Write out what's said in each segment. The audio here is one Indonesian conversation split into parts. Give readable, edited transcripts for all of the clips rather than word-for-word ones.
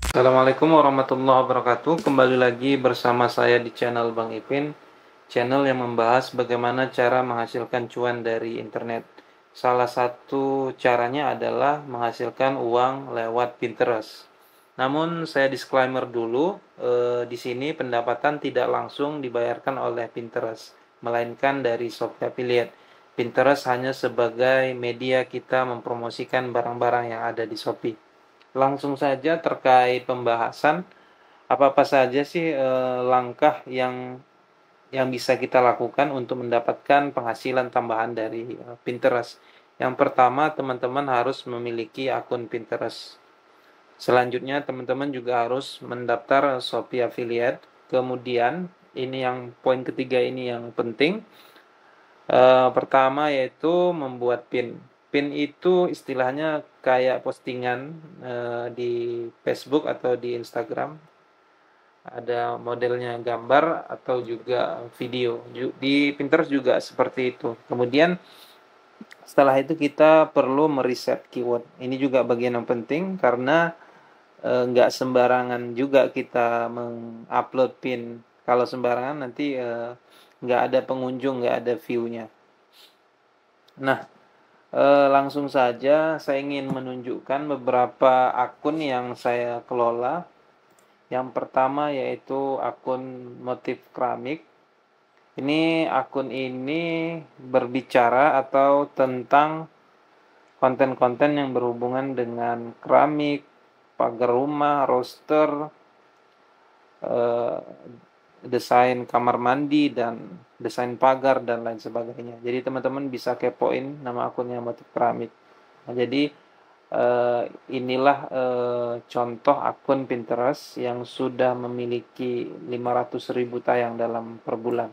Assalamualaikum warahmatullahi wabarakatuh. Kembali lagi bersama saya di channel Bang Ipin, channel yang membahas bagaimana cara menghasilkan cuan dari internet. Salah satu caranya adalah menghasilkan uang lewat Pinterest. Namun saya disclaimer dulu, di sini pendapatan tidak langsung dibayarkan oleh Pinterest, melainkan dari Shopee Affiliate. Pinterest hanya sebagai media kita mempromosikan barang-barang yang ada di Shopee. Langsung saja terkait pembahasan, apa-apa saja sih langkah yang bisa kita lakukan untuk mendapatkan penghasilan tambahan dari Pinterest. Yang pertama, teman-teman harus memiliki akun Pinterest. Selanjutnya, teman-teman juga harus mendaftar Shopee Affiliate. Kemudian, ini yang poin ketiga ini yang penting. Pertama yaitu membuat pin. Pin itu istilahnya kayak postingan di Facebook atau di Instagram. Ada modelnya gambar atau juga video. Di Pinterest juga seperti itu. Kemudian setelah itu kita perlu meriset keyword. Ini juga bagian yang penting karena nggak sembarangan juga kita mengupload pin. Kalau sembarangan nanti nggak ada pengunjung, nggak ada view-nya. Nah, langsung saja saya ingin menunjukkan beberapa akun yang saya kelola. Yang pertama yaitu akun motif keramik. Ini akun ini berbicara atau tentang konten-konten yang berhubungan dengan keramik, pagar rumah, roster, eh, desain kamar mandi dan desain pagar dan lain sebagainya. Jadi teman-teman bisa kepoin nama akunnya motif keramik. Nah, jadi inilah contoh akun Pinterest yang sudah memiliki 500.000 tayang dalam per bulan.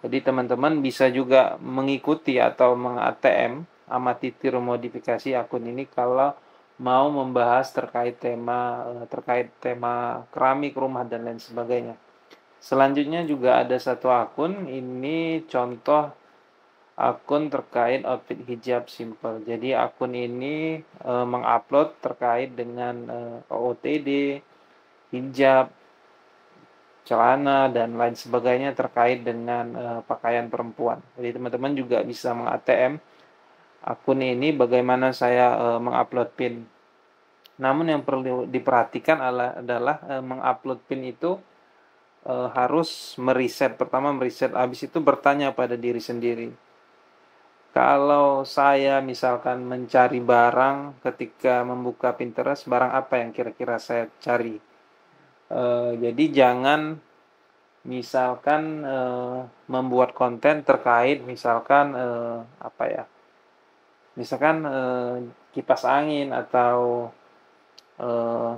Jadi teman-teman bisa juga mengikuti atau meng-ATM, amati tiru modifikasi akun ini kalau mau membahas terkait tema keramik rumah dan lain sebagainya. Selanjutnya juga ada satu akun, ini contoh akun terkait outfit hijab simple. Jadi akun ini mengupload terkait dengan OOTD, hijab, celana dan lain sebagainya terkait dengan pakaian perempuan. Jadi teman-teman juga bisa meng-ATM akun ini bagaimana saya mengupload pin. Namun yang perlu diperhatikan adalah mengupload pin itu harus meriset. Pertama meriset, habis itu bertanya pada diri sendiri. Kalau saya misalkan mencari barang ketika membuka Pinterest, barang apa yang kira-kira saya cari? Jadi jangan misalkan membuat konten terkait misalkan apa ya? Misalkan kipas angin atau eh,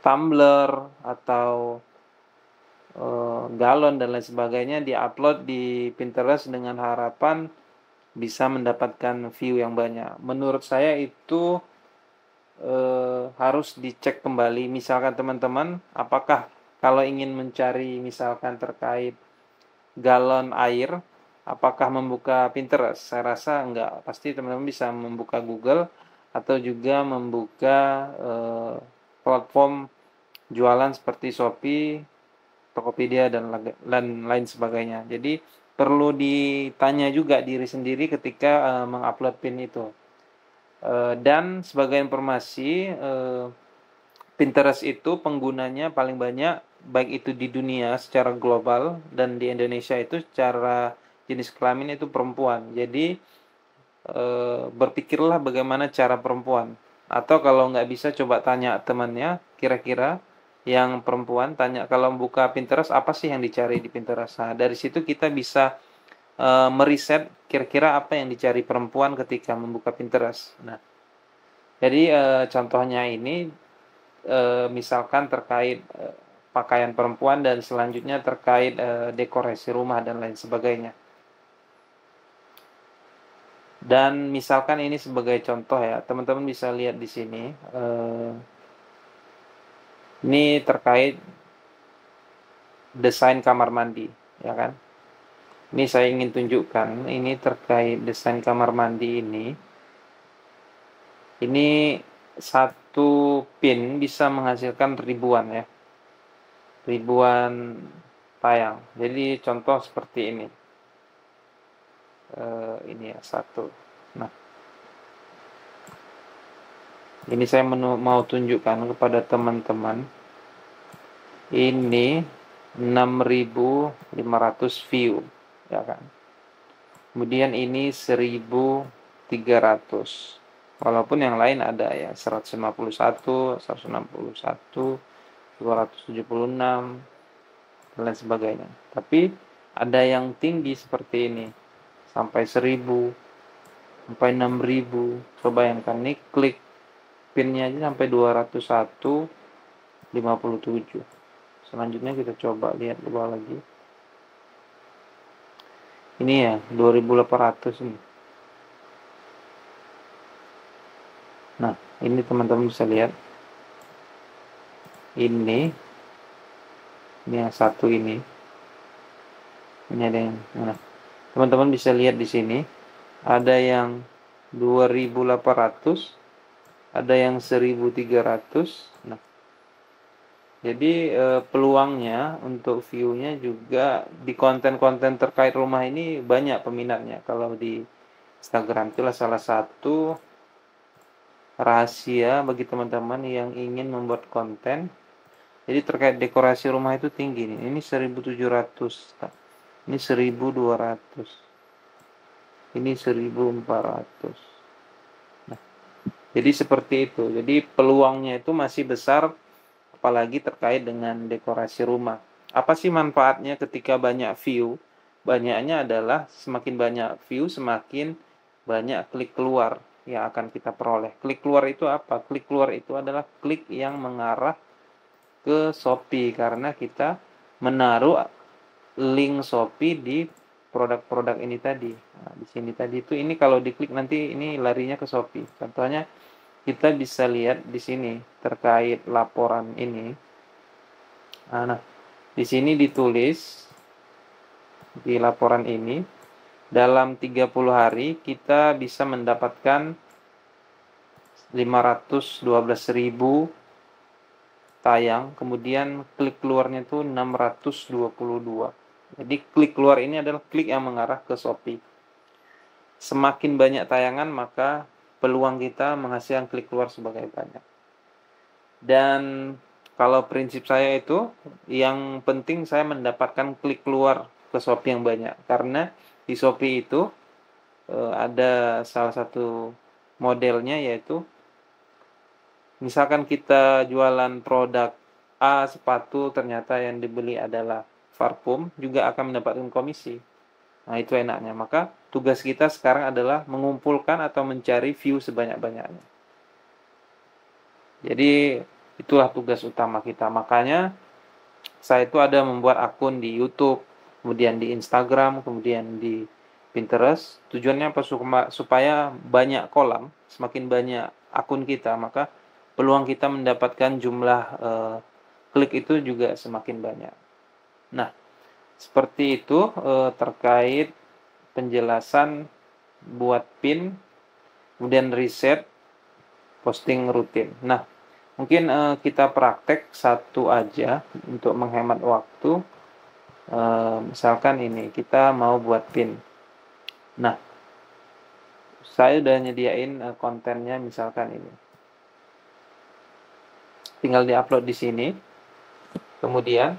tumbler atau galon dan lain sebagainya diupload di Pinterest dengan harapan bisa mendapatkan view yang banyak. Menurut saya itu harus dicek kembali. Misalkan teman-teman, apakah kalau ingin mencari misalkan terkait galon air, apakah membuka Pinterest? Saya rasa enggak. Pasti teman-teman bisa membuka Google atau juga membuka platform jualan seperti Shopee, Tokopedia dan lain sebagainya. Jadi perlu ditanya juga diri sendiri ketika mengupload pin itu. Dan sebagai informasi, Pinterest itu penggunanya paling banyak baik itu di dunia secara global dan di Indonesia itu secara jenis kelamin itu perempuan. Jadi berpikirlah bagaimana cara perempuan. Atau kalau nggak bisa coba tanya temannya, kira-kira yang perempuan tanya kalau buka Pinterest apa sih yang dicari di Pinterest. Nah, dari situ kita bisa meriset kira-kira apa yang dicari perempuan ketika membuka Pinterest. Nah, jadi contohnya ini misalkan terkait pakaian perempuan dan selanjutnya terkait dekorasi rumah dan lain sebagainya. Dan misalkan ini sebagai contoh ya, teman-teman bisa lihat di sini. Ini terkait desain kamar mandi, ya kan? Ini saya ingin tunjukkan, ini terkait desain kamar mandi ini. Ini satu pin bisa menghasilkan ribuan ya, ribuan tayang. Jadi contoh seperti ini. Ini ya satu. Nah, ini saya mau tunjukkan kepada teman-teman. Ini 6.500 view, ya kan. Kemudian ini 1.300. Walaupun yang lain ada ya 151, 161, 276 dan lain sebagainya. Tapi ada yang tinggi seperti ini sampai 1.000, sampai 6.000. Coba bayangkan nih, klik pinnya aja sampai 201,57. Selanjutnya kita coba lihat di bawah lagi. Ini ya 2.800 ini. Nah, ini teman-teman bisa lihat. Ini yang satu ini. Ini ada yang nah, teman-teman bisa lihat di sini ada yang 2.800, ada yang 1.300. Nah, jadi peluangnya untuk view-nya juga di konten-konten terkait rumah ini banyak peminatnya. Kalau di Instagram itulah salah satu rahasia bagi teman-teman yang ingin membuat konten. Jadi terkait dekorasi rumah itu tinggi nih. Ini 1.700, ini 1.200, ini 1.400. Nah, jadi seperti itu. Jadi peluangnya itu masih besar, apalagi terkait dengan dekorasi rumah. Apa sih manfaatnya ketika banyak view? Banyaknya adalah semakin banyak view, semakin banyak klik keluar yang akan kita peroleh. Klik keluar itu apa? Klik keluar itu adalah klik yang mengarah ke Shopee, karena kita menaruh link Shopee di produk-produk ini tadi. Nah, di sini tadi itu ini kalau diklik nanti ini larinya ke Shopee. Contohnya kita bisa lihat di sini terkait laporan ini. Nah, di sini ditulis di laporan ini dalam 30 hari kita bisa mendapatkan 512.000 tayang, kemudian klik keluarnya itu 622. Jadi klik keluar ini adalah klik yang mengarah ke Shopee. Semakin banyak tayangan, maka peluang kita menghasilkan klik keluar sebagai banyak. Dan kalau prinsip saya itu, yang penting saya mendapatkan klik keluar ke Shopee yang banyak. Karena di Shopee itu ada salah satu modelnya, yaitu misalkan kita jualan produk A, sepatu, ternyata yang dibeli adalah parfum, juga akan mendapatkan komisi. Nah, itu enaknya. Maka tugas kita sekarang adalah mengumpulkan atau mencari view sebanyak-banyaknya. Jadi itulah tugas utama kita. Makanya saya itu ada membuat akun di YouTube, kemudian di Instagram, kemudian di Pinterest. Tujuannya apa? Supaya banyak kolam, semakin banyak akun kita, maka peluang kita mendapatkan jumlah klik itu juga semakin banyak. Nah, seperti itu terkait penjelasan buat pin, kemudian riset, posting rutin. Nah, mungkin kita praktek satu aja untuk menghemat waktu. Misalkan ini kita mau buat pin. Nah, saya udah nyediain kontennya, misalkan ini. Tinggal diupload di sini. Kemudian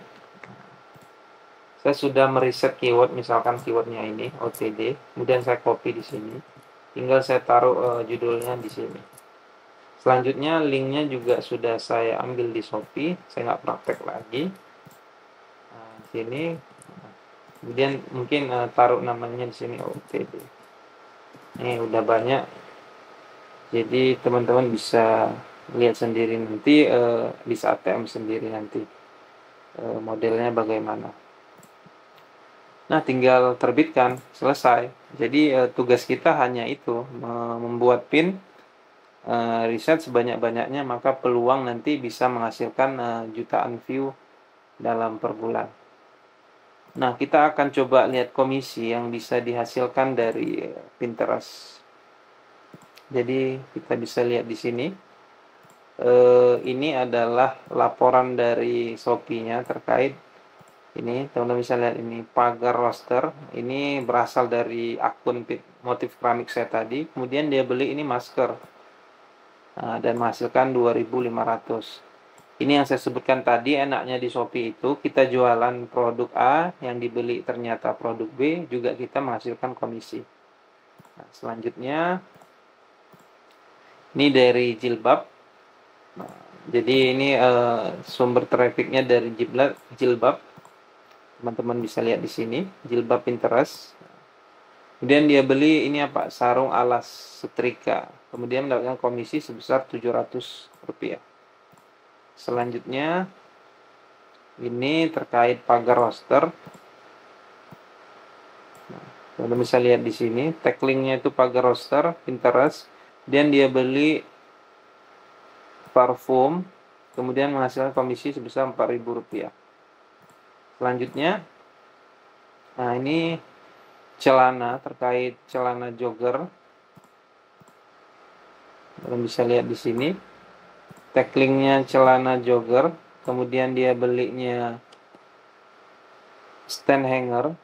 saya sudah meriset keyword, misalkan keywordnya ini OTD. Kemudian saya copy di sini. Tinggal saya taruh judulnya di sini. Selanjutnya linknya juga sudah saya ambil di Shopee. Saya nggak praktek lagi. Nah, di sini. Kemudian mungkin taruh namanya di sini OTD. Ini udah banyak. Jadi teman-teman bisa lihat sendiri nanti bisa ATM sendiri nanti modelnya bagaimana. Nah, tinggal terbitkan, selesai. Jadi tugas kita hanya itu, membuat pin, riset sebanyak-banyaknya, maka peluang nanti bisa menghasilkan jutaan view dalam per bulan. Nah, kita akan coba lihat komisi yang bisa dihasilkan dari Pinterest. Jadi kita bisa lihat di sini. Ini adalah laporan dari Shopee-nya terkait ini. Teman-teman bisa lihat ini pagar roster. Ini berasal dari akun motif keramik saya tadi. Kemudian dia beli ini masker. Nah, dan menghasilkan 2.500. Ini yang saya sebutkan tadi, enaknya di Shopee itu kita jualan produk A yang dibeli ternyata produk B, juga kita menghasilkan komisi. Nah, selanjutnya ini dari jilbab. Nah, jadi ini sumber trafficnya dari jilbab. Teman-teman bisa lihat di sini, jilbab Pinterest. Kemudian dia beli ini apa? Sarung alas setrika. Kemudian mendapatkan komisi sebesar Rp700. Selanjutnya ini terkait pagar roster. Teman-teman bisa lihat di sini, tag linknya itu pagar roster Pinterest. Dan dia beli parfum, kemudian menghasilkan komisi sebesar Rp4.000. Selanjutnya, nah ini celana, terkait celana jogger. Kalian bisa lihat di sini, tag linknya celana jogger, kemudian dia belinya stand hanger,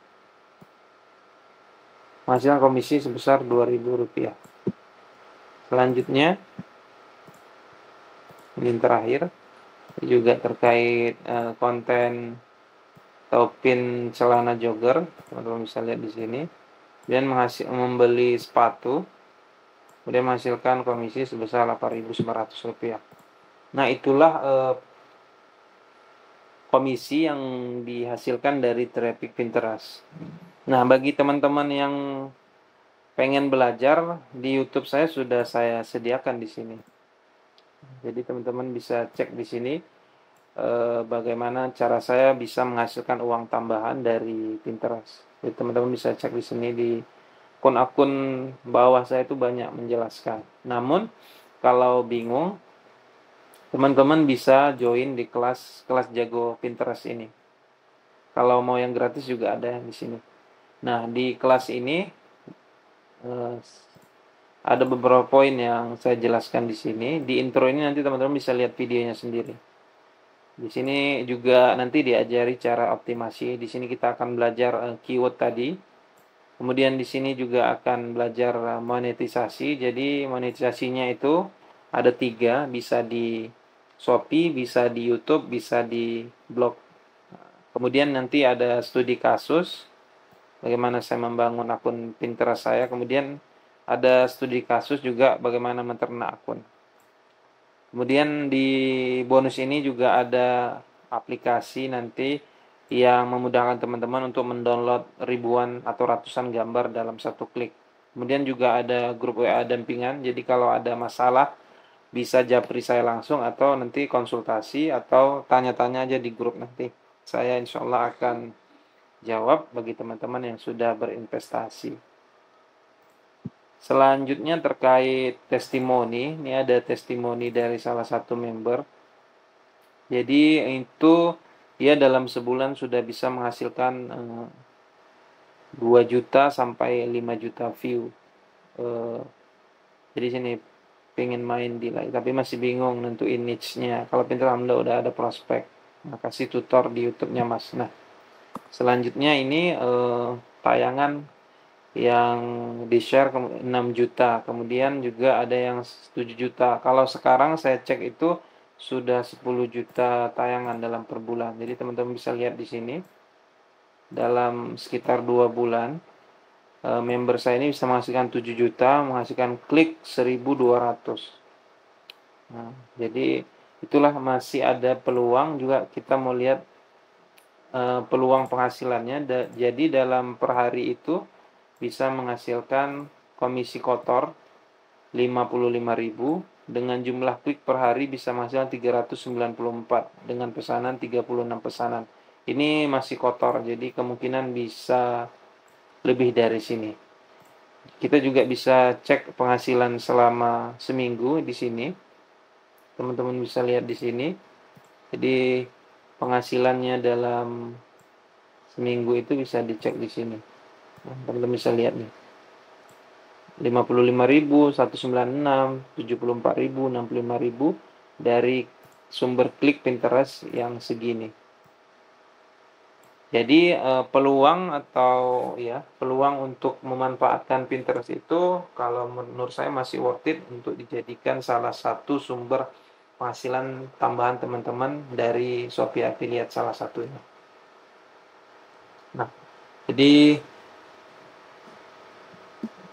menghasilkan komisi sebesar Rp2.000. Selanjutnya, ini terakhir, juga terkait konten atau pin celana jogger. Teman-teman bisa lihat di sini. Dan membeli sepatu, kemudian menghasilkan komisi sebesar Rp8.900. Nah, itulah komisi yang dihasilkan dari traffic Pinterest. Nah, bagi teman-teman yang pengen belajar, di YouTube saya sudah saya sediakan di sini. Jadi teman-teman bisa cek di sini bagaimana cara saya bisa menghasilkan uang tambahan dari Pinterest. Jadi teman-teman bisa cek di sini, di akun-akun bawah saya itu banyak menjelaskan. Namun kalau bingung, teman-teman bisa join di kelas jago Pinterest ini. Kalau mau yang gratis juga ada di sini. Nah, di kelas ini ada beberapa poin yang saya jelaskan di sini. Di intro ini nanti teman-teman bisa lihat videonya sendiri. Di sini juga nanti diajari cara optimasi. Di sini kita akan belajar keyword tadi. Kemudian di sini juga akan belajar monetisasi. Jadi monetisasinya itu ada 3, bisa di Shopee, bisa di YouTube, bisa di blog. Kemudian nanti ada studi kasus, bagaimana saya membangun akun Pinterest saya. Kemudian ada studi kasus juga bagaimana menternak akun. Kemudian di bonus ini juga ada aplikasi nanti yang memudahkan teman-teman untuk mendownload ribuan atau ratusan gambar dalam satu klik. Kemudian juga ada grup WA dampingan, jadi kalau ada masalah bisa japri saya langsung atau nanti konsultasi atau tanya-tanya aja di grup nanti. Saya insya Allah akan jawab bagi teman-teman yang sudah berinvestasi. Selanjutnya terkait testimoni, ini ada testimoni dari salah satu member. Jadi itu dia dalam sebulan sudah bisa menghasilkan 2 juta sampai 5 juta view. Jadi sini pengen main di live tapi masih bingung nentuin niche-nya. Kalau Pinterest alhamdulillah udah ada prospek. Makasih tutor di YouTube-nya Mas. Nah, selanjutnya ini tayangan yang di-share 6 juta, kemudian juga ada yang 7 juta. Kalau sekarang saya cek itu sudah 10 juta tayangan dalam per bulan. Jadi teman-teman bisa lihat di sini, dalam sekitar 2 bulan, member saya ini bisa menghasilkan 7 juta, menghasilkan klik 1.200. Nah, jadi itulah masih ada peluang juga kita mau lihat peluang penghasilannya. Jadi dalam per hari itu bisa menghasilkan komisi kotor 55.000, dengan jumlah klik per hari bisa menghasilkan 394 dengan pesanan 36 pesanan. Ini masih kotor, jadi kemungkinan bisa lebih dari sini. Kita juga bisa cek penghasilan selama seminggu di sini. Teman-teman bisa lihat di sini. Jadi penghasilannya dalam seminggu itu bisa dicek di sini. Teman-teman bisa lihat nih. 55.000, 196, 74.000, 65.000, dari sumber klik Pinterest yang segini. Jadi peluang untuk memanfaatkan Pinterest itu kalau menurut saya masih worth it untuk dijadikan salah satu sumber penghasilan tambahan teman-teman dari Shopee Affiliate salah satunya. Nah, jadi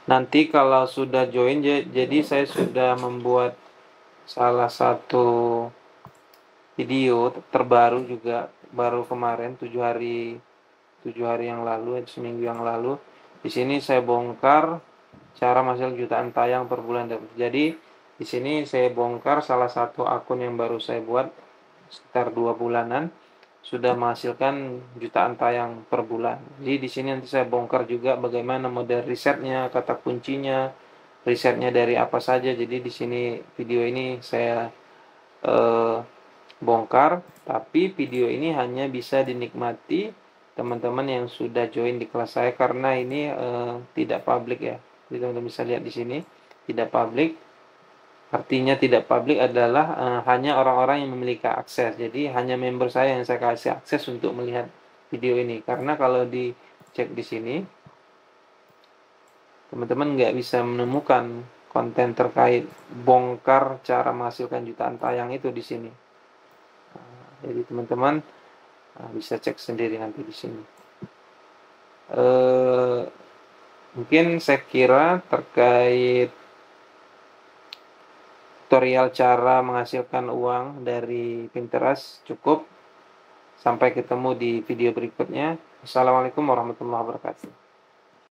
nanti kalau sudah join, jadi saya sudah membuat salah satu video terbaru juga, baru kemarin 7 hari yang lalu, seminggu yang lalu. Di sini saya bongkar cara menghasilkan jutaan tayang per bulan. Jadi di sini saya bongkar salah satu akun yang baru saya buat sekitar 2 bulanan sudah menghasilkan jutaan tayang per bulan. Jadi di sini nanti saya bongkar juga bagaimana model risetnya, kata kuncinya, risetnya dari apa saja. Jadi di sini video ini saya bongkar, tapi video ini hanya bisa dinikmati teman-teman yang sudah join di kelas saya karena ini tidak publik ya. Jadi teman-teman bisa lihat di sini tidak publik. Artinya tidak publik adalah hanya orang-orang yang memiliki akses. Jadi hanya member saya yang saya kasih akses untuk melihat video ini. Karena kalau dicek di sini, teman-teman nggak bisa menemukan konten terkait bongkar cara menghasilkan jutaan tayang itu di sini. Jadi teman-teman bisa cek sendiri nanti di sini. Mungkin saya kira terkait tutorial cara menghasilkan uang dari Pinterest cukup. Sampai ketemu di video berikutnya. Assalamualaikum warahmatullahi wabarakatuh.